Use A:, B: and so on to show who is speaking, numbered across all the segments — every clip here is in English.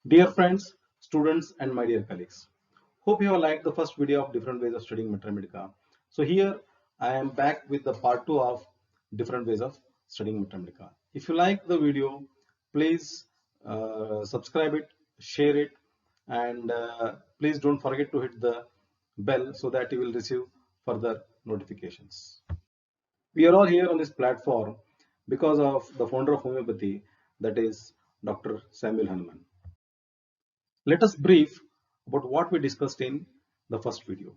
A: Dear friends, students, and my dear colleagues, hope you have liked the first video of different ways of studying Mathematica. So here I am back with the part 2 of different ways of studying Mathematica. If you like the video, please subscribe it, share it, and please don't forget to hit the bell so that you will receive further notifications. We are all here on this platform because of the founder of homeopathy, that is Dr. Samuel Hahnemann. Let us brief about what we discussed in the first video.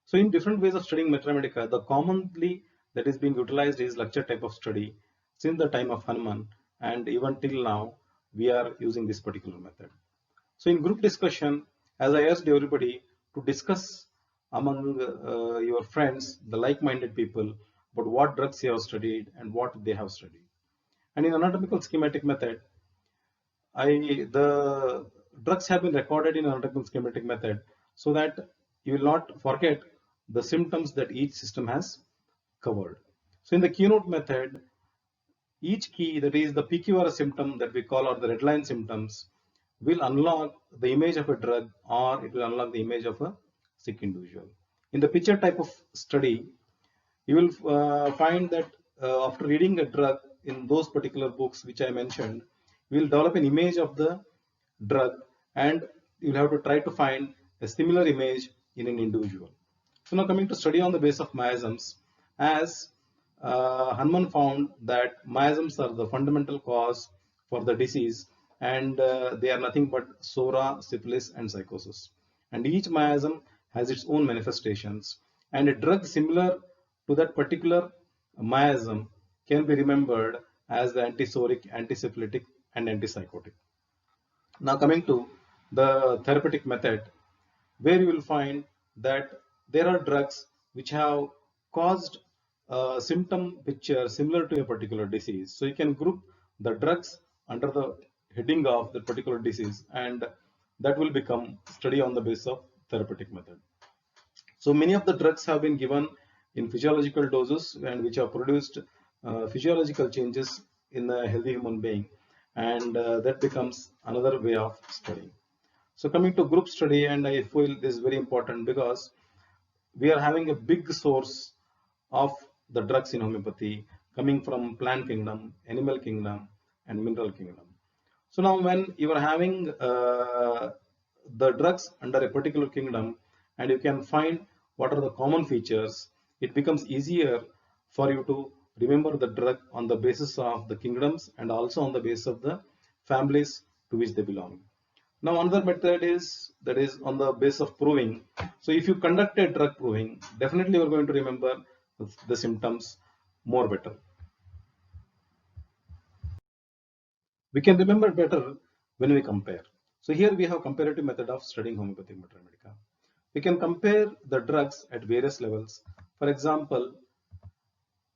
A: So in different ways of studying Mathematica, the commonly that is being utilized is lecture type of study since the time of Hahnemann, and even till now we are using this particular method. So in group discussion, as I asked everybody to discuss among your friends, the like-minded people, about what drugs you have studied and what they have studied. And in anatomical schematic method, the drugs have been recorded in anatomical schematic method so that you will not forget the symptoms that each system has covered. So in the keynote method, each key, that is the PQRS symptom that we call, or the red line symptoms, will unlock the image of a drug, or it will unlock the image of a sick individual. In the picture type of study, you will find that after reading a drug in those particular books which I mentioned, you will develop an image of the drug, and you will have to try to find a similar image in an individual. So now coming to study on the base of miasms, as Hahnemann found that miasms are the fundamental cause for the disease, and they are nothing but sora, syphilis, and psychosis. And each miasm has its own manifestations, and a drug similar to that particular miasm can be remembered as the antisoric, antisyphilitic, and antipsychotic. Now coming to the therapeutic method, where you will find that there are drugs which have caused a symptom picture similar to a particular disease. So you can group the drugs under the heading of the particular disease, and that will become study on the basis of therapeutic method. So many of the drugs have been given in physiological doses and which have produced physiological changes in a healthy human being, and that becomes another way of studying. So coming to group study, and I feel this is very important because we are having a big source of the drugs in homeopathy coming from plant kingdom, animal kingdom, and mineral kingdom. So now when you are having the drugs under a particular kingdom, and you can find what are the common features, it becomes easier for you to remember the drug on the basis of the kingdoms and also on the basis of the families to which they belong. Now another method is that is on the basis of proving. So if you conduct a drug proving, definitely you are going to remember the symptoms more better. We can remember better when we compare. So here we have comparative method of studying homeopathic Mathematica. We can compare the drugs at various levels. For example,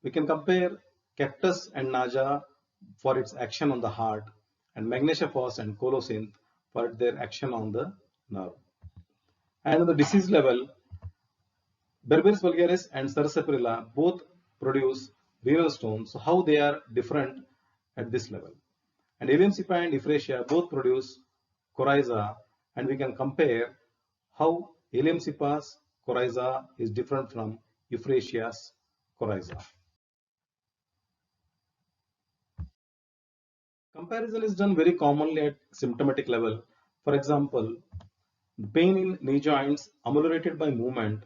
A: we can compare cactus and naja for its action on the heart, and magnesia phos and colocynth for their action on the nerve. And on the disease level, Berberis vulgaris and Sarsaparilla both produce renal stones. So how they are different at this level? And Elimsipa and Euphrasia both produce coryza, and we can compare how Elimsipa's coryza is different from Euphrasia's coryza. Comparison is done very commonly at symptomatic level. For example, pain in knee joints ameliorated by movement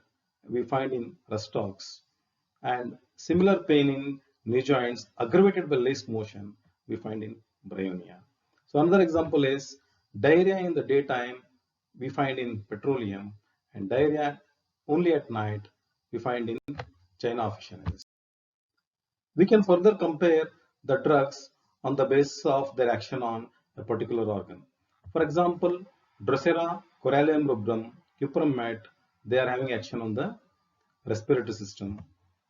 A: we find in Rustox, and similar pain in knee joints aggravated by least motion we find in Bryonia. So another example is diarrhea in the daytime we find in Petroleum, and diarrhea only at night we find in China officinalis. We can further compare the drugs on the basis of their action on a particular organ. For example, Drosera, Corallium rubrum, Cuprum mat, they are having action on the respiratory system.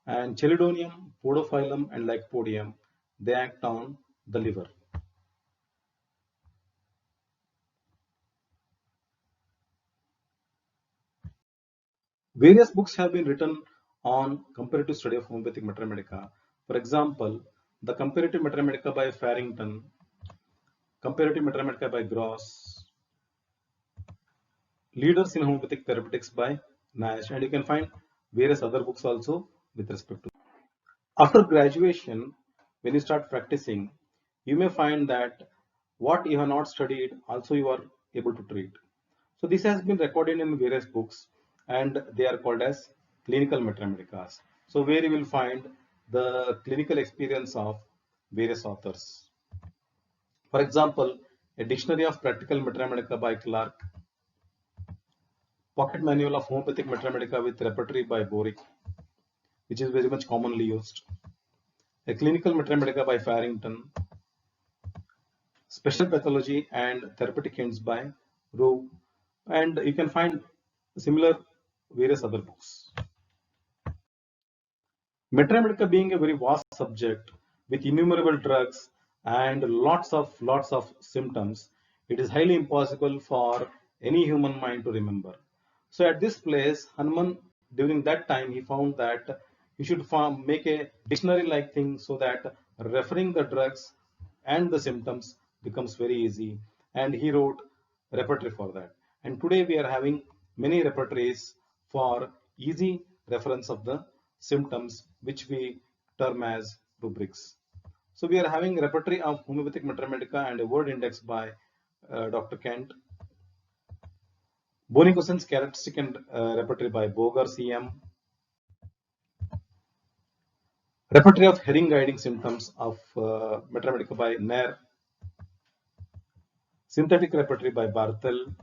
A: And Chelidonium, Podophyllum, and Lycopodium, they act on the liver. Various books have been written on comparative study of homeopathic Mathematica. For example, the Comparative Mathematica by Farrington, Comparative Mathematica by Gross, Leaders in Homeopathic Therapeutics by Nash, and you can find various other books also with respect to. After graduation, when you start practicing, you may find that what you have not studied also you are able to treat. So this has been recorded in various books and they are called as clinical mathematicas. So where you will find the clinical experience of various authors. For example, a dictionary of practical mathematica by Clark, pocket manual of homeopathic mathematica with repertory by Borick, which is very much commonly used, a clinical mathematica by Farrington, special pathology and therapeutic hints by Rowe, and you can find similar various other books. Mathematica being a very vast subject with innumerable drugs and lots of symptoms, it is highly impossible for any human mind to remember. So at this place, Hanuman during that time he found that he should make a dictionary-like thing so that referring the drugs and the symptoms becomes very easy. And he wrote repertory for that. And today we are having many repertories for easy reference of the symptoms, which we term as rubrics. So we are having repertory of homeopathic mathematica and a word index by Dr. Kent. Boni-Cosen's characteristic and repertory by Boger CM. Repertory of herring guiding symptoms of mathematica by Nair. Synthetic repertory by Barthel.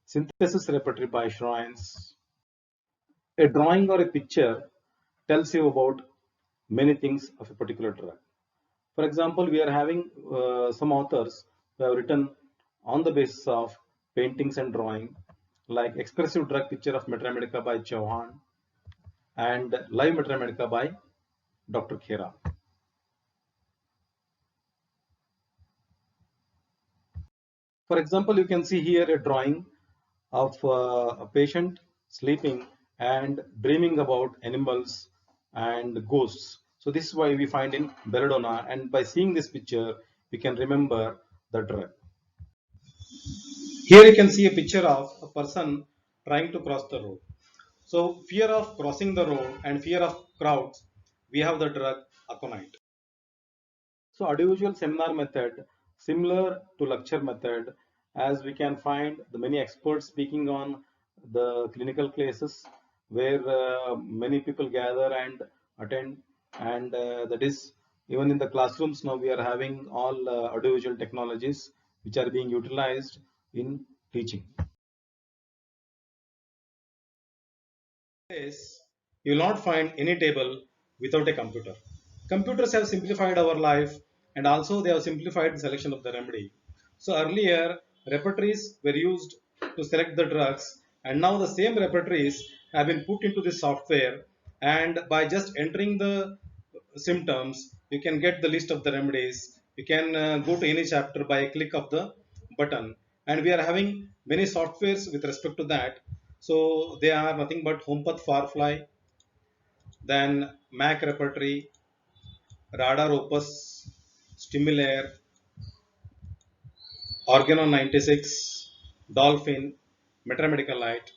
A: Synthesis repertory by Schroens. A drawing or a picture tells you about many things of a particular drug. For example, we are having some authors who have written on the basis of paintings and drawing, like Expressive Drug Picture of Mathematica by Chauhan and Live Mathematica by Dr. Khera. For example, you can see here a drawing of a patient sleeping and dreaming about animals and ghosts. So this is why we find in belladonna, and by seeing this picture, we can remember the drug. Here you can see a picture of a person trying to cross the road. So fear of crossing the road and fear of crowds, we have the drug aconite. So audiovisual seminar method, similar to lecture method, as we can find the many experts speaking on the clinical cases where many people gather and attend, and that is even in the classrooms now we are having all audiovisual technologies which are being utilized in teaching. Yes, you will not find any table without a computer. Computers have simplified our life and also they have simplified the selection of the remedy. So earlier repertories were used to select the drugs, and now the same repertories have been put into the software, and by just entering the symptoms you can get the list of the remedies. You can go to any chapter by a click of the button, and we are having many softwares with respect to that. So they are nothing but HomePath Firefly, then Mac Repertory, Radar Opus, Stimulaire, Organon 96, Dolphin, Mathematica Lite.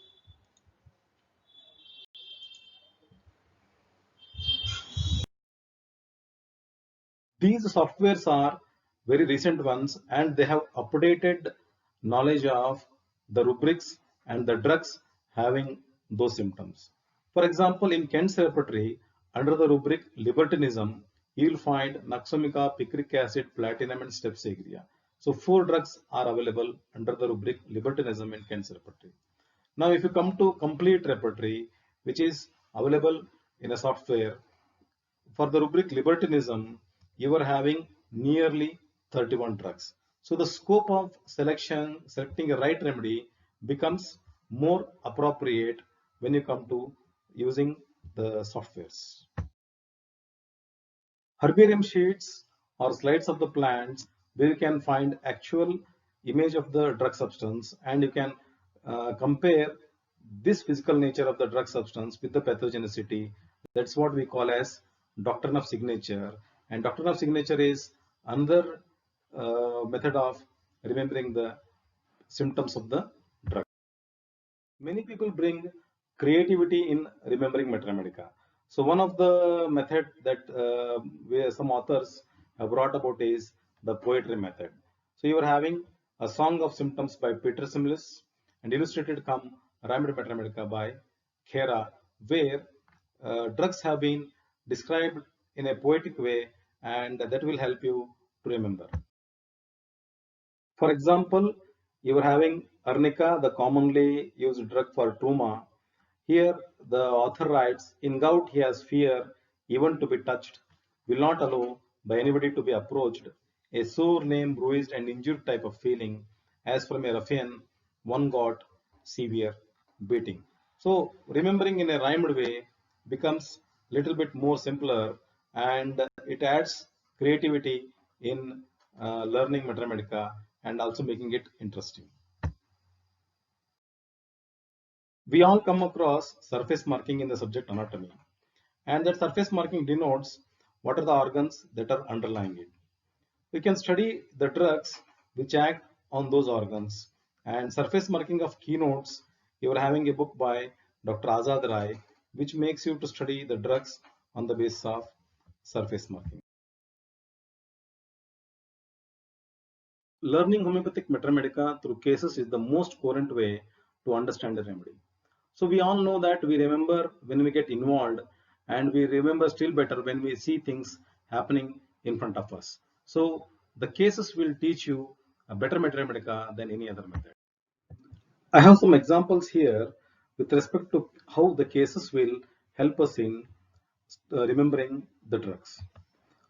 A: These softwares are very recent ones and they have updated knowledge of the rubrics and the drugs having those symptoms. For example, in Kent's repertory, under the rubric libertinism, you will find Naxomica, picric acid, platinum, and strepsagria. So 4 drugs are available under the rubric libertinism in Kent's repertory. Now, if you come to complete repertory, which is available in a software, for the rubric libertinism, you are having nearly 31 drugs. So the scope of selecting a right remedy becomes more appropriate when you come to using the softwares. Herbarium sheets or slides of the plants where you can find actual image of the drug substance, and you can compare this physical nature of the drug substance with the pathogenicity. That's what we call as doctrine of signature, and doctrine of signature is another method of remembering the symptoms of the drug. Many people bring creativity in remembering Mathematica. So one of the method that where some authors have brought about is the poetry method. So you are having a Song of Symptoms by Peter Simlis and illustrated come Rhymed Mathematica by Khera, where drugs have been described in a poetic way, and that will help you to remember. For example, you are having arnica, the commonly used drug for trauma. Here, the author writes, in gout he has fear, even to be touched, will not allow by anybody to be approached, a sore, lame, bruised, and injured type of feeling, as from a ruffian, one got severe beating. So, remembering in a rhymed way becomes little bit more simpler, and it adds creativity in learning Mathematica and also making it interesting. We all come across surface marking in the subject anatomy, and that surface marking denotes what are the organs that are underlying it. We can study the drugs which act on those organs, and surface marking of keynotes. You are having a book by Dr. Azad Rai which makes you to study the drugs on the basis of surface marking. Learning homeopathic Mathematica through cases is the most current way to understand the remedy. So we all know that we remember when we get involved, and we remember still better when we see things happening in front of us. So the cases will teach you a better Mathematica than any other method. I have some examples here with respect to how the cases will help us in remembering the drugs.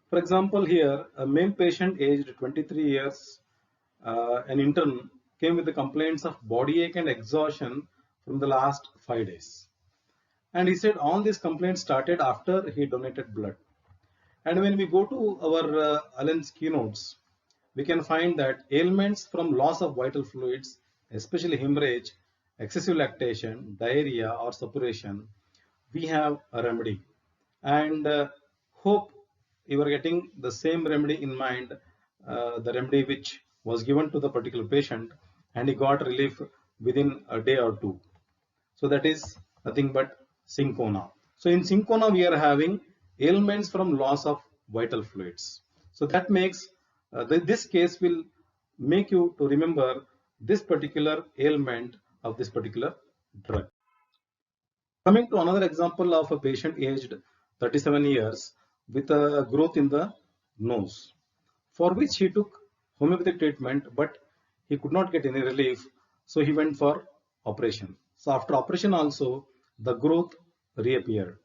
A: For example, here a male patient aged 23 years, an intern, came with the complaints of body ache and exhaustion from the last 5 days. And he said all these complaints started after he donated blood. And when we go to our Allen's keynotes, we can find that ailments from loss of vital fluids, especially hemorrhage, excessive lactation, diarrhea, or suppuration, we have a remedy. And hope you are getting the same remedy in mind, the remedy which was given to the particular patient, and he got relief within a day or two. So that is nothing but Syncona. So in Syncona, we are having ailments from loss of vital fluids. So that makes this case will make you to remember this particular ailment of this particular drug. Coming to another example of a patient aged 37 years with a growth in the nose, for which he took homeopathic treatment, but he could not get any relief, so he went for operation. So after operation also, the growth reappeared.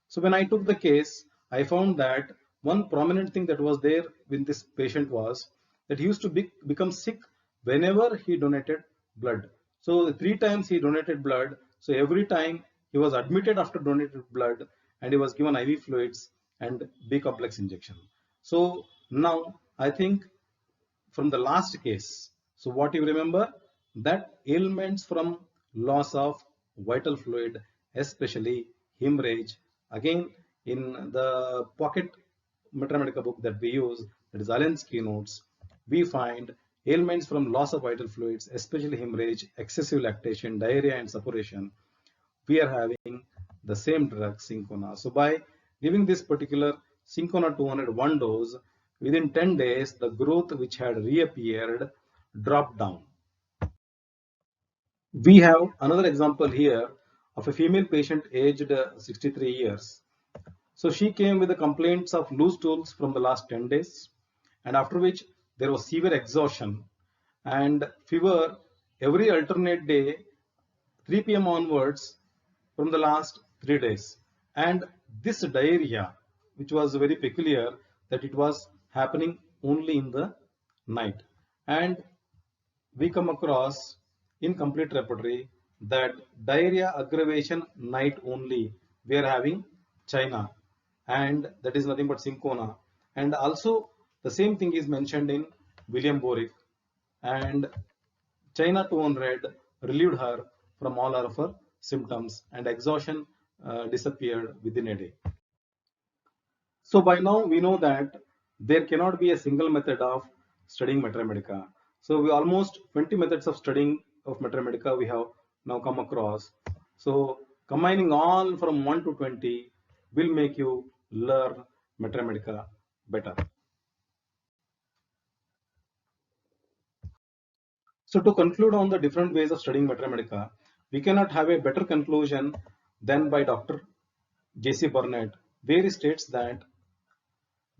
A: So when I took the case, I found that one prominent thing that was there with this patient was that he used to become sick whenever he donated blood. So 3 times he donated blood. So every time he was admitted after donated blood, and he was given IV fluids and B complex injection. So now I think from the last case, so what you remember, that ailments from loss of vital fluid, especially hemorrhage, again in the pocket Mathematica book that we use, that is Allen's keynotes, we find ailments from loss of vital fluids, especially hemorrhage, excessive lactation, diarrhea, and suppuration. We are having the same drug Syncona. So by giving this particular Syncona 201 dose, within 10 days, the growth which had reappeared dropped down. We have another example here of a female patient aged 63 years. So she came with the complaints of loose stools from the last 10 days, and after which there was severe exhaustion and fever every alternate day, 3 p.m. onwards from the last 3 days. And this diarrhea, which was very peculiar, that it was happening only in the night. And we come across in complete repertory that diarrhea aggravation night only we are having China, and that is nothing but Syncona. And also the same thing is mentioned in William Borick, and China 200 relieved her from all of her symptoms, and exhaustion disappeared within a day. So by now we know that there cannot be a single method of studying Mathematica. So we almost 20 methods of studying of Mathematica we have now come across. So combining all from 1 to 20 will make you learn Mathematica better. So to conclude on the different ways of studying Mathematica, we cannot have a better conclusion than by Dr. J.C. Burnett, where he states that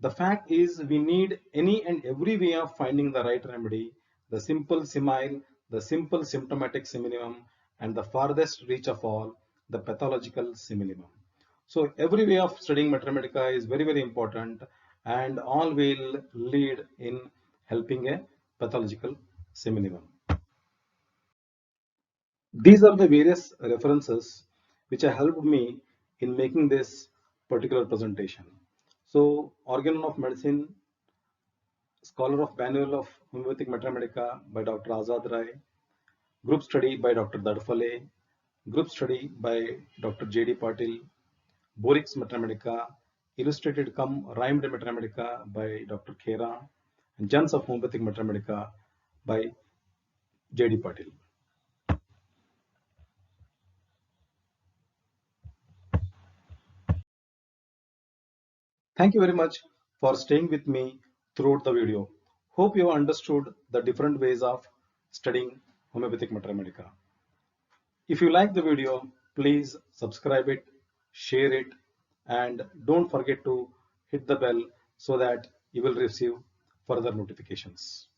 A: the fact is we need any and every way of finding the right remedy, the simple simile, the simple symptomatic simillimum, and the farthest reach of all, the pathological simillimum. So every way of studying Mathematica is very, very important, and all will lead in helping a pathological simillimum. These are the various references which have helped me in making this particular presentation. So, Organon of Medicine, Scholar of Manual of Homeopathic Mathematica by Dr. Azad Rai, Group Study by Dr. Dadphale, Group Study by Dr. J.D. Patil, Borix Mathematica, Illustrated cum Rhymed Mathematica by Dr. Khera, and Gens of Homeopathic Mathematica by J.D. Patil. Thank you very much for staying with me throughout the video. Hope you have understood the different ways of studying Homeopathic Mathematica. If you like the video, please subscribe it, share it, and don't forget to hit the bell so that you will receive further notifications.